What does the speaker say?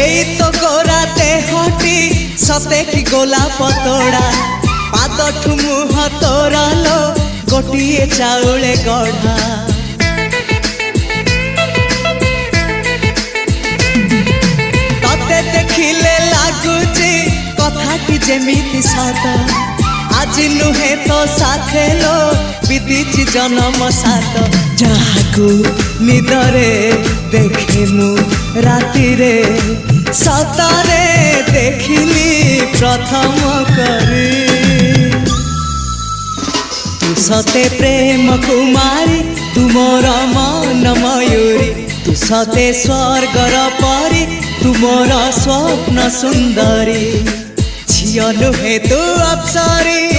এই তো গোরা দেহটি সতে কি গোলাপ তোড়া পাদঠু মুহ তোরালো গোটিয়ে চাউলে গঢ়া ততে দেখিলে লাগুছি কথাটি যেমিতি সত আজি নুহে তো সাথে লো বিদিছি জনম সাত যাহাকু নিদরে দেখে মু রাতিরে সতরে দেখিলি প্রথম করে তু সতে প্রেম কুমারী তুমর মন ময়ূরী তু সতে স্বর্গর পরি তুমর স্বপ্ন সুন্দরী ঝিও নুহে তু অপ্সরী।